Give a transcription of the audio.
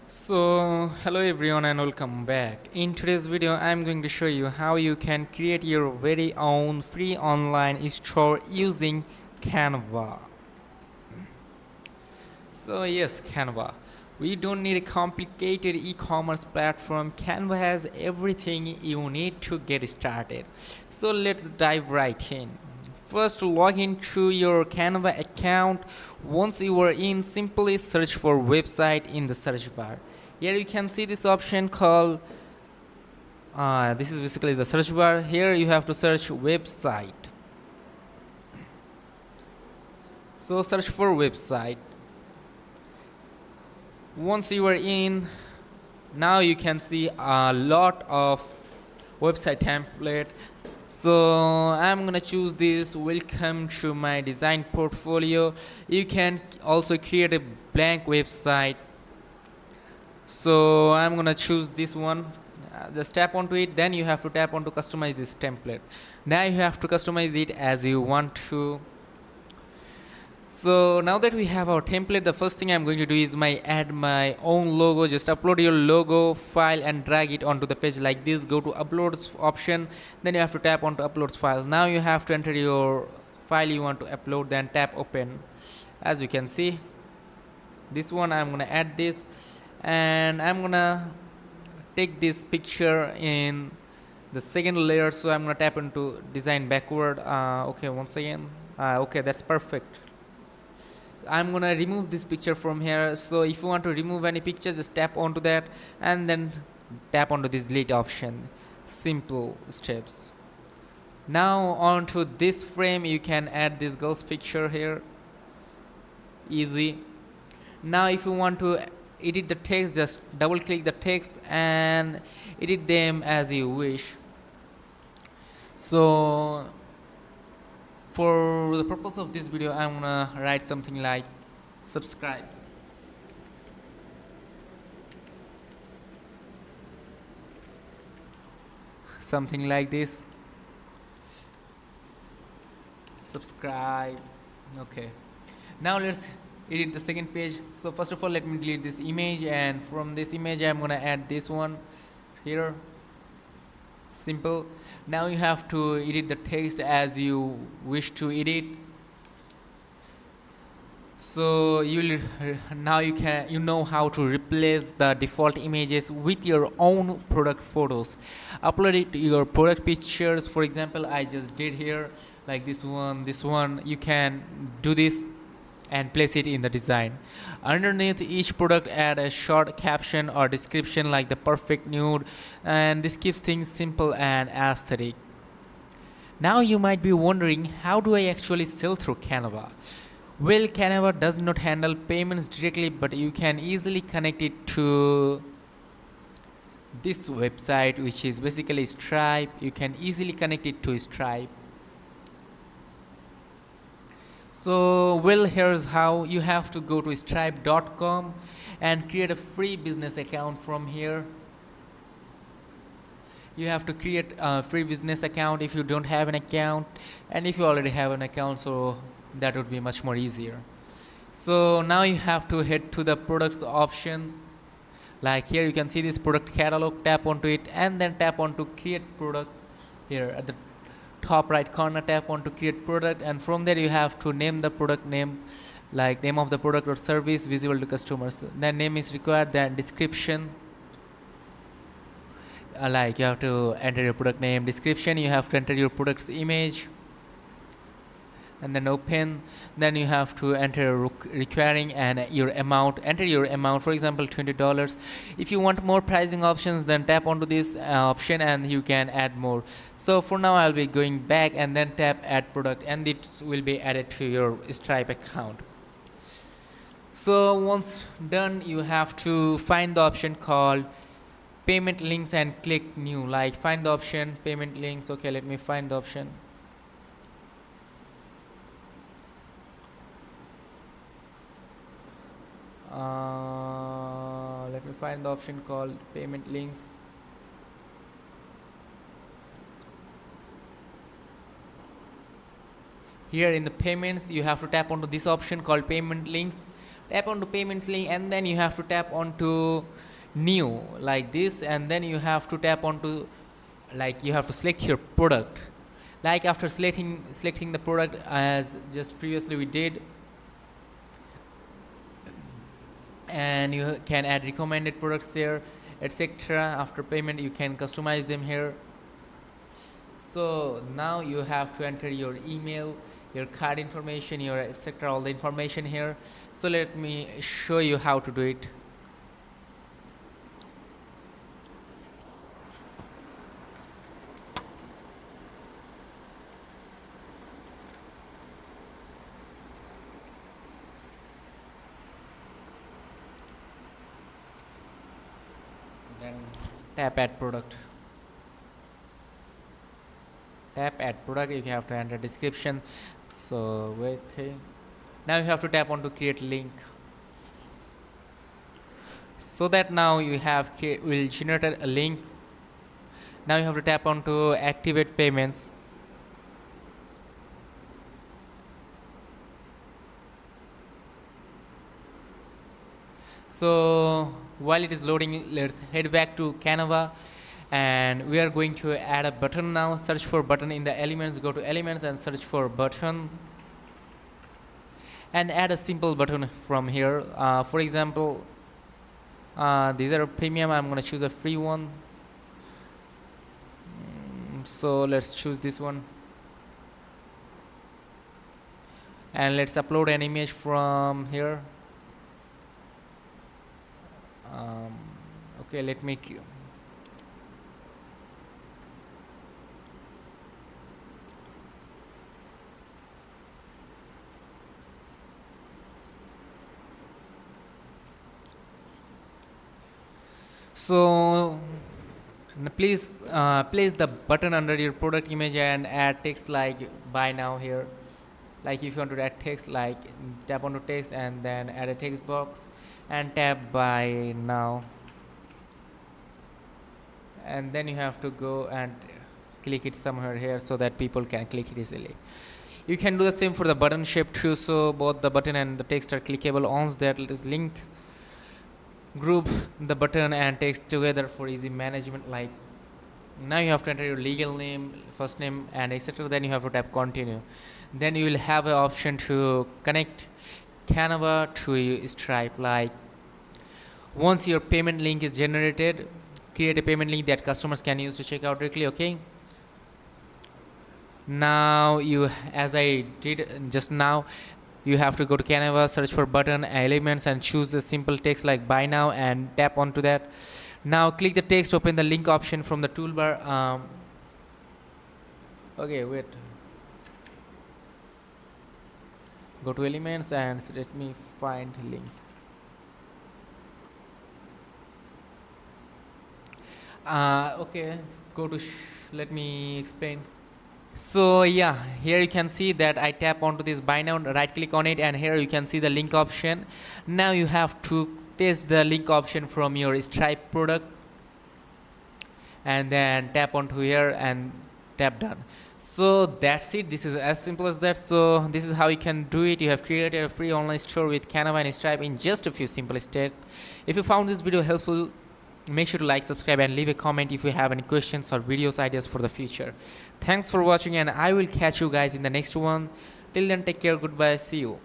Hello everyone and welcome back. In today's video, I'm going to show you how you can create your very own free online store using Canva. Yes, Canva. We don't need a complicated e-commerce platform. Canva has everything you need to get started. So let's dive right in. First, log into your Canva account. Once you are in, simply search for website in the search bar. Here you can see this option called this is basically the search bar. Here you have to search website. So search for website. Once you are in, now you can see a lot of website template. So I'm gonna choose this. Welcome to my design portfolio. You can also create a blank website. So I'm gonna choose this one. Just tap onto it, then you have to tap onto customize this template. Now you have to customize it as you want to. So now that we have our template, the first thing I'm going to do is add my own logo. Just upload your logo file and drag it onto the page like this. Go to uploads option, then you have to tap onto uploads file. Now you have to enter your file you want to upload, then tap open. As you can see, this one I'm gonna add this, and I'm gonna take this picture in the second layer. So I'm gonna tap into design backward. Okay, once again. Okay, that's perfect. I'm gonna remove this picture from here. So if you want to remove any picture, just tap onto that and then tap onto this delete option. Simple steps. Now onto this frame, you can add this girl's picture here. Easy. Now if you want to edit the text, just double click the text and edit them as you wish. So for the purpose of this video, I'm gonna write something like subscribe. Something like this. Subscribe. Okay. Now let's edit the second page. So first of all, let me delete this image, and from this image I'm gonna add this one here. Simple. Now you have to edit the text as you wish to edit. So now you know how to replace the default images with your own product photos. Upload it to your product pictures. For example, I just did here like this one. You can do this and place it in the design. Underneath each product, add a short caption or description like the perfect nude, and this keeps things simple and aesthetic. Now you might be wondering, how do I actually sell through Canva? Well, Canva does not handle payments directly, but you can easily connect it to this website, which is basically Stripe. You can easily connect it to Stripe. So, well, here's how. You have to go to stripe.com and create a free business account from here. You have to create a free business account if you don't have an account, and if you already have an account, so that would be much more easier. So now you have to head to the products option. Like here you can see this product catalog, tap onto it and then tap onto create product. Here at the top right corner, tap onto create product, and from there you have to name the product name, like name of the product or service visible to customers. Then name is required, then description, like you have to enter your product name, description, you have to enter your product's image, and then open. Then you have to enter requiring and your amount. Enter your amount, for example $20. If you want more pricing options, then tap onto this option and you can add more. So for now I'll be going back and then tap add product, and it will be added to your Stripe account. So once done, you have to find the option called payment links and click new. Like find the option payment links. Okay, let me find the option. Let me find the option called payment links. Here in the payments, you have to tap onto this option called payment links. Tap onto payments link, and then you have to tap onto new like this, and then you have to tap onto, like, you have to select your product. Like after selecting the product as just previously we did, and you can add recommended products here, etc. After payment you can customize them here. So now you have to enter your email, your card information, your etc, all the information here. So let me show you how to do it. Then tap add product. Tap add product, you have to enter description. So wait, now you have to tap on to create link, so that now you have will generate a link. Now you have to tap on to activate payments. So while it is loading, let's head back to Canva, and we are going to add a button now. Search for button in the elements, go to elements and search for button, and add a simple button from here. For example, these are premium, I'm gonna choose a free one. So let's choose this one, and let's upload an image from here. Okay, let me so please place the button under your product image and add text like buy now here. Like if you want to add text, like tap onto text and then add a text box and tap buy now, and then you have to go and click it somewhere here so that people can click it easily. You can do the same for the button shape too, so both the button and the text are clickable. Once that is link, group the button and text together for easy management. Like now you have to enter your legal name, first name and etc. Then you have to tap continue. Then you will have an option to connect Canva to Stripe. Like once your payment link is generated, create a payment link that customers can use to check out directly. Okay, now you, as I did just now, you have to go to Canva, search for button elements and choose a simple text like buy now and tap onto that. Now click the text, open the link option from the toolbar. Okay, wait, go to elements and let me find link. Okay, go to let me explain. So yeah, here you can see that I tap onto this buy now, right click on it, and here you can see the link option. Now you have to paste the link option from your Stripe product and then tap onto here and tap done. So that's it, this is as simple as that. So this is how you can do it. You have created a free online store with Canva and Stripe in just a few simple steps. If you found this video helpful, make sure to like, subscribe and leave a comment if you have any questions or videos ideas for the future. Thanks for watching, and I will catch you guys in the next one. Till then, take care, goodbye, see you.